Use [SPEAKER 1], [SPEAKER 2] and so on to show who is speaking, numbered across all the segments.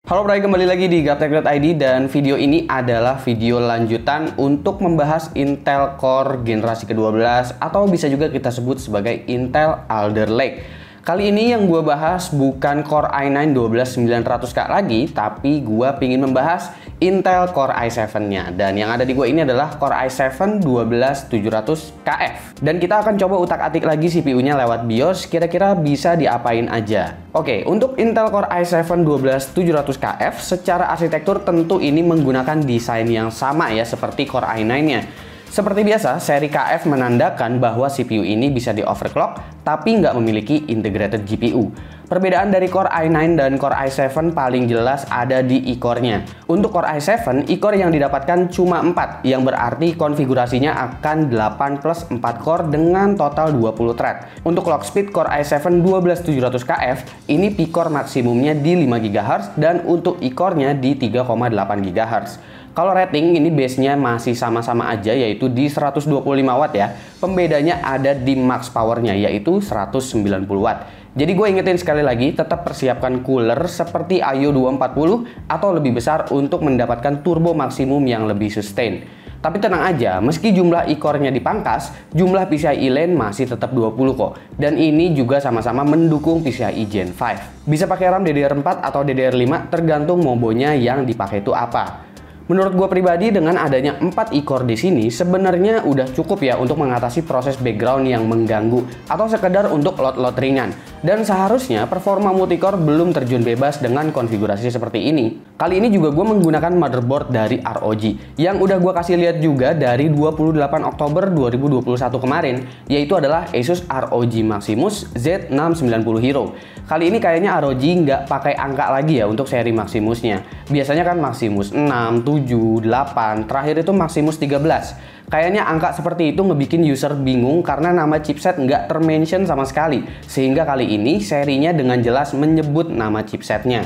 [SPEAKER 1] Halo Bray, kembali lagi di Gaptek.id dan video ini adalah video lanjutan untuk membahas Intel Core generasi ke-12 atau bisa juga kita sebut sebagai Intel Alder Lake. Kali ini yang gue bahas bukan Core i9 12900K lagi, tapi gue pingin membahas Intel Core i7-nya. Dan yang ada di gue ini adalah Core i7 12700KF. Dan kita akan coba utak-atik lagi CPU-nya lewat BIOS, kira-kira bisa diapain aja. Oke, untuk Intel Core i7 12700KF, secara arsitektur tentu ini menggunakan desain yang sama ya, seperti Core i9-nya. Seperti biasa, seri KF menandakan bahwa CPU ini bisa di-overclock, tapi nggak memiliki integrated GPU. Perbedaan dari Core i9 dan Core i7 paling jelas ada di e-core-nya. Untuk Core i7, e-core yang didapatkan cuma 4, yang berarti konfigurasinya akan 8 plus 4 core dengan total 20 thread. Untuk clock speed Core i7 12700KF, ini P-core maksimumnya di 5 GHz dan untuk e-core-nya di 3,8 GHz. Kalau rating ini base-nya masih sama-sama aja, yaitu di 125 watt ya. Pembedanya ada di max power-nya, yaitu 190 watt. Jadi gue ingetin sekali lagi, tetap persiapkan cooler seperti IO 240 atau lebih besar untuk mendapatkan turbo maksimum yang lebih sustain. Tapi tenang aja, meski jumlah e-core-nya dipangkas, jumlah PCIe lane masih tetap 20 kok. Dan ini juga sama-sama mendukung PCIe Gen 5. Bisa pakai RAM DDR4 atau DDR5 tergantung mobonya yang dipakai itu apa. Menurut gue pribadi, dengan adanya 4 e-core di sini sebenarnya udah cukup ya untuk mengatasi proses background yang mengganggu atau sekedar untuk load-load ringan. Dan seharusnya performa multicore belum terjun bebas dengan konfigurasi seperti ini. Kali ini juga gue menggunakan motherboard dari ROG yang udah gue kasih lihat juga dari 28 Oktober 2021 kemarin, yaitu adalah Asus ROG Maximus Z690 Hero. Kali ini kayaknya ROG nggak pakai angka lagi ya untuk seri Maximusnya. Biasanya kan Maximus 6, 7, 8, terakhir itu Maximus 13. Kayaknya angka seperti itu ngebikin user bingung karena nama chipset nggak termention sama sekali. Sehingga kali ini serinya dengan jelas menyebut nama chipsetnya.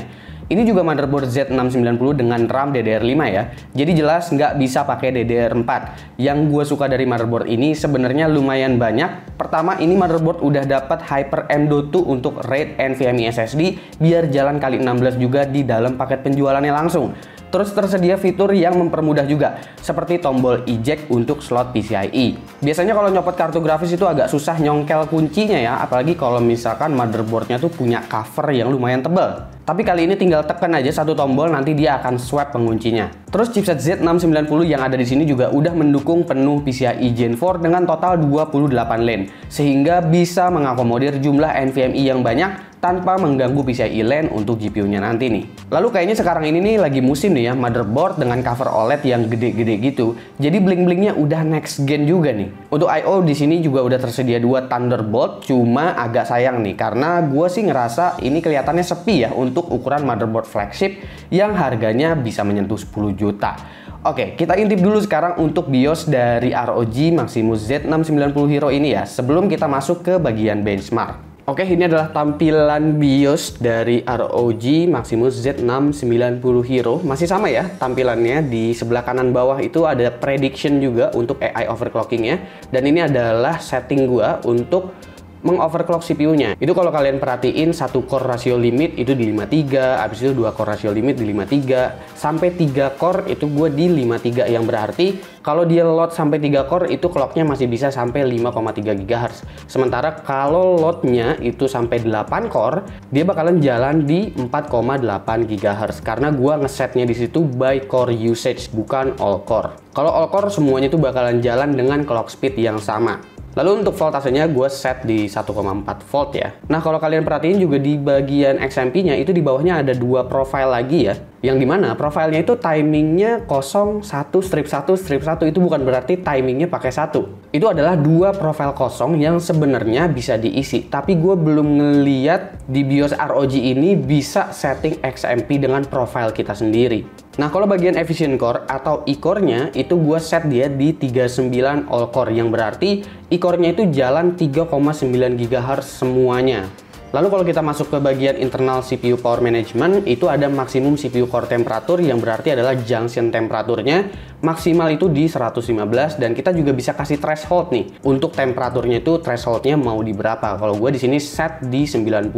[SPEAKER 1] Ini juga motherboard Z690 dengan RAM DDR5 ya. Jadi jelas nggak bisa pakai DDR4. Yang gue suka dari motherboard ini sebenarnya lumayan banyak. Pertama, ini motherboard udah dapat Hyper M.2 untuk RAID NVMe SSD biar jalan kali 16 juga di dalam paket penjualannya langsung. Terus tersedia fitur yang mempermudah juga, seperti tombol eject untuk slot PCIe. Biasanya kalau nyopot kartu grafis itu agak susah nyongkel kuncinya ya, apalagi kalau misalkan motherboardnya tuh punya cover yang lumayan tebal. Tapi kali ini tinggal tekan aja satu tombol, nanti dia akan swap penguncinya. Terus chipset Z690 yang ada di sini juga udah mendukung penuh PCIe Gen 4 dengan total 28 lane, sehingga bisa mengakomodir jumlah NVMe yang banyak tanpa mengganggu PCIe lane untuk GPU-nya nanti nih. Lalu kayaknya sekarang ini nih lagi musim nih ya, motherboard dengan cover OLED yang gede-gede gitu. Jadi bling-blingnya udah next gen juga nih. Untuk I/O di sini juga udah tersedia 2 Thunderbolt, cuma agak sayang nih karena gue sih ngerasa ini kelihatannya sepi ya untuk ukuran motherboard flagship yang harganya bisa menyentuh 10 juta. Oke, kita intip dulu sekarang untuk BIOS dari ROG Maximus Z690 Hero ini ya, sebelum kita masuk ke bagian benchmark. Oke, ini adalah tampilan BIOS dari ROG Maximus Z690 Hero. Masih sama ya tampilannya, di sebelah kanan bawah itu ada prediction juga untuk AI overclockingnya. Dan ini adalah setting gua untuk mengoverclock CPU-nya. Itu kalau kalian perhatiin, 1 core ratio limit itu di 53, habis itu 2 core ratio limit di 53, sampai 3 core itu gue di 53, yang berarti kalau dia load sampai 3 core itu clocknya masih bisa sampai 5,3 GHz. Sementara kalau loadnya itu sampai 8 core, dia bakalan jalan di 4,8 GHz karena gue ngesetnya di situ by core usage, bukan all core. Kalau all core semuanya itu bakalan jalan dengan clock speed yang sama. Lalu untuk voltasenya gue set di 1,4 volt ya. Nah kalau kalian perhatiin juga di bagian XMP-nya itu di bawahnya ada 2 profile lagi ya. Yang dimana profilnya itu timingnya 01, strip 1, strip 1. Itu bukan berarti timingnya pakai 1. Itu adalah 2 profile kosong yang sebenarnya bisa diisi. Tapi gue belum ngeliat di BIOS ROG ini bisa setting XMP dengan profile kita sendiri. Nah kalau bagian efficient core atau e-core-nya itu gue set dia di 39 all core, yang berarti e-core-nya itu jalan 3,9 GHz semuanya. Lalu kalau kita masuk ke bagian internal CPU power management, itu ada maksimum CPU core temperatur yang berarti adalah junction temperaturnya maksimal itu di 115, dan kita juga bisa kasih threshold nih. Untuk temperaturnya itu thresholdnya mau di berapa? Kalau gue di sini set di 90.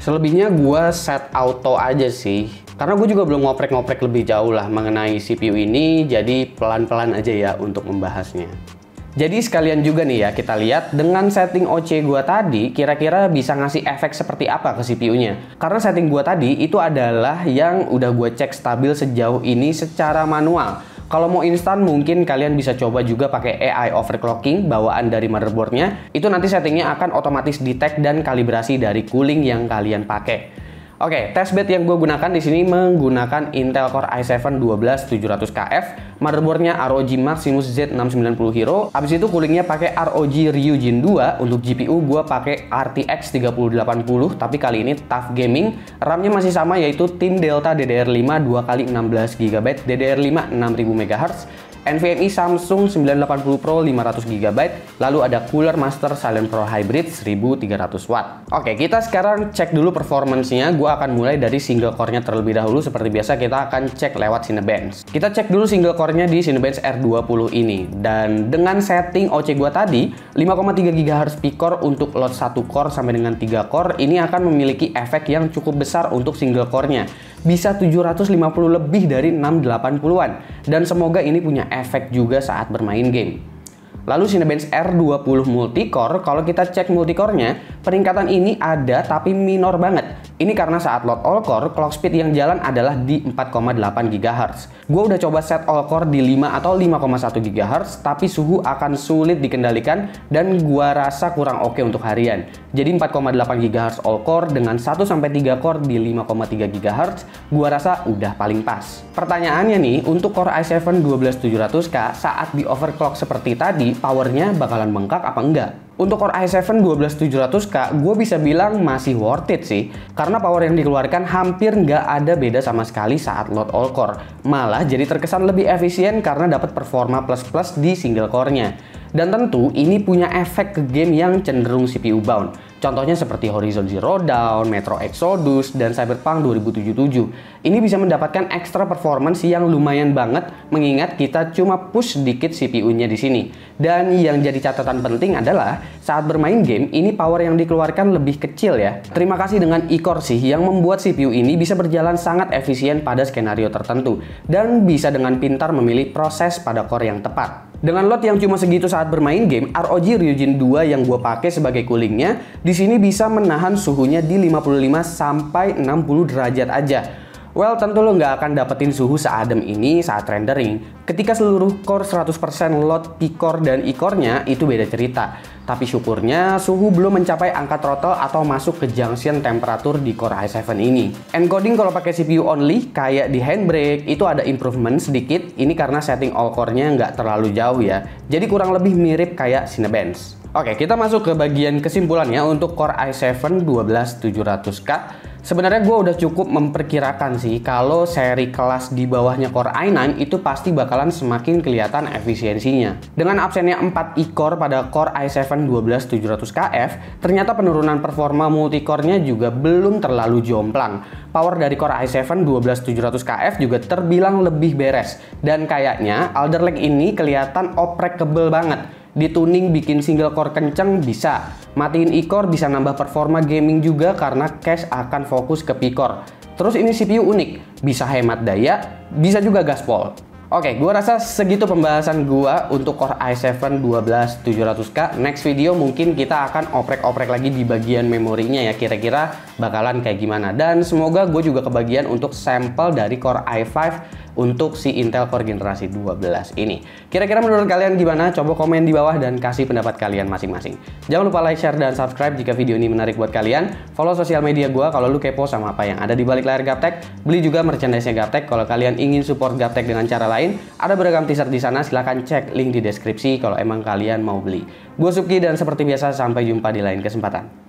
[SPEAKER 1] Selebihnya gue set auto aja sih. Karena gue juga belum ngoprek-ngoprek lebih jauh lah mengenai CPU ini, jadi pelan-pelan aja ya untuk membahasnya. Jadi sekalian juga nih ya kita lihat dengan setting OC gua tadi kira-kira bisa ngasih efek seperti apa ke CPU-nya. Karena setting gua tadi itu adalah yang udah gua cek stabil sejauh ini secara manual. Kalau mau instan mungkin kalian bisa coba juga pakai AI overclocking bawaan dari motherboardnya. Itu nanti settingnya akan otomatis detect dan kalibrasi dari cooling yang kalian pakai. Oke, testbed yang gue gunakan di sini menggunakan Intel Core i7-12700KF, motherboardnya ROG Maximus Z690 Hero. Habis itu coolingnya pakai ROG Ryujin 2. Untuk GPU gue pakai RTX 3080, tapi kali ini TUF Gaming. RAM-nya masih sama yaitu Team Delta DDR5 2x16GB, DDR5 6000 MHz. NVMe Samsung 980 Pro 500GB, lalu ada Cooler Master Silent Pro Hybrid 1300 watt. Oke, kita sekarang cek dulu performance-nya. Gua akan mulai dari single core-nya terlebih dahulu. Seperti biasa kita akan cek lewat Cinebench. Kita cek dulu single core-nya di Cinebench R20 ini. Dan dengan setting OC gua tadi, 5,3 GHz peak core untuk load 1 core sampai dengan 3 core, ini akan memiliki efek yang cukup besar untuk single core-nya. Bisa 750 lebih dari 680-an. Dan semoga ini punya efek juga saat bermain game. Lalu Cinebench R20 multicore, kalau kita cek multicore-nya, peningkatan ini ada tapi minor banget. Ini karena saat load all core, clock speed yang jalan adalah di 4,8 GHz. Gue udah coba set all core di 5 atau 5,1 GHz, tapi suhu akan sulit dikendalikan dan gua rasa kurang oke untuk harian. Jadi 4,8 GHz all core dengan 1-3 core di 5,3 GHz, gua rasa udah paling pas. Pertanyaannya nih, untuk Core i7-12700K saat di overclock seperti tadi, powernya bakalan bengkak apa enggak? Untuk Core i7-12700K, gue bisa bilang masih worth it sih. Karena power yang dikeluarkan hampir nggak ada beda sama sekali saat load all core. Malah jadi terkesan lebih efisien karena dapat performa plus-plus di single core-nya. Dan tentu ini punya efek ke game yang cenderung CPU bound. Contohnya seperti Horizon Zero Dawn, Metro Exodus, dan Cyberpunk 2077. Ini bisa mendapatkan ekstra performance yang lumayan banget mengingat kita cuma push sedikit CPU-nya di sini. Dan yang jadi catatan penting adalah saat bermain game ini power yang dikeluarkan lebih kecil ya. Terima kasih dengan e-core sih yang membuat CPU ini bisa berjalan sangat efisien pada skenario tertentu dan bisa dengan pintar memilih proses pada core yang tepat. Dengan load yang cuma segitu saat bermain game, ROG Ryujin 2 yang gue pakai sebagai coolingnya di sini bisa menahan suhunya di 55 sampai 60 derajat aja. Well, tentu lo nggak akan dapetin suhu seadem ini saat rendering. Ketika seluruh core 100% load P-core dan E-core-nya itu beda cerita. Tapi syukurnya suhu belum mencapai angka throttle atau masuk ke junction temperatur di Core i7 ini. Encoding kalau pakai CPU only kayak di Handbrake itu ada improvement sedikit. Ini karena setting all core-nya nggak terlalu jauh ya. Jadi kurang lebih mirip kayak Cinebench. Oke, kita masuk ke bagian kesimpulannya untuk Core i7-12700K. Sebenarnya gue udah cukup memperkirakan sih kalau seri kelas di bawahnya Core i9 itu pasti bakalan semakin kelihatan efisiensinya. Dengan absennya 4 E-core pada Core i7-12700KF, ternyata penurunan performa multicore-nya juga belum terlalu jomplang. Power dari Core i7-12700KF juga terbilang lebih beres. Dan kayaknya Alder Lake ini kelihatan operable banget. Dituning bikin single core kenceng bisa, matiin E-core bisa nambah performa gaming juga karena cache akan fokus ke P-core. Terus ini CPU unik, bisa hemat daya, bisa juga gaspol. Oke, gua rasa segitu pembahasan gua untuk Core i7-12700K. Next video mungkin kita akan oprek-oprek lagi di bagian memorinya ya, kira-kira bakalan kayak gimana. Dan semoga gue juga kebagian untuk sampel dari Core i5 untuk si Intel Core generasi 12 ini. Kira-kira menurut kalian gimana? Coba komen di bawah dan kasih pendapat kalian masing-masing. Jangan lupa like, share, dan subscribe jika video ini menarik buat kalian. Follow sosial media gua kalau lu kepo sama apa yang ada di balik layar Gaptek. Beli juga merchandise-nya Gaptek kalau kalian ingin support Gaptek dengan cara lain. Ada beragam t-shirt di sana, silahkan cek link di deskripsi kalau emang kalian mau beli. Gue Supki dan seperti biasa sampai jumpa di lain kesempatan.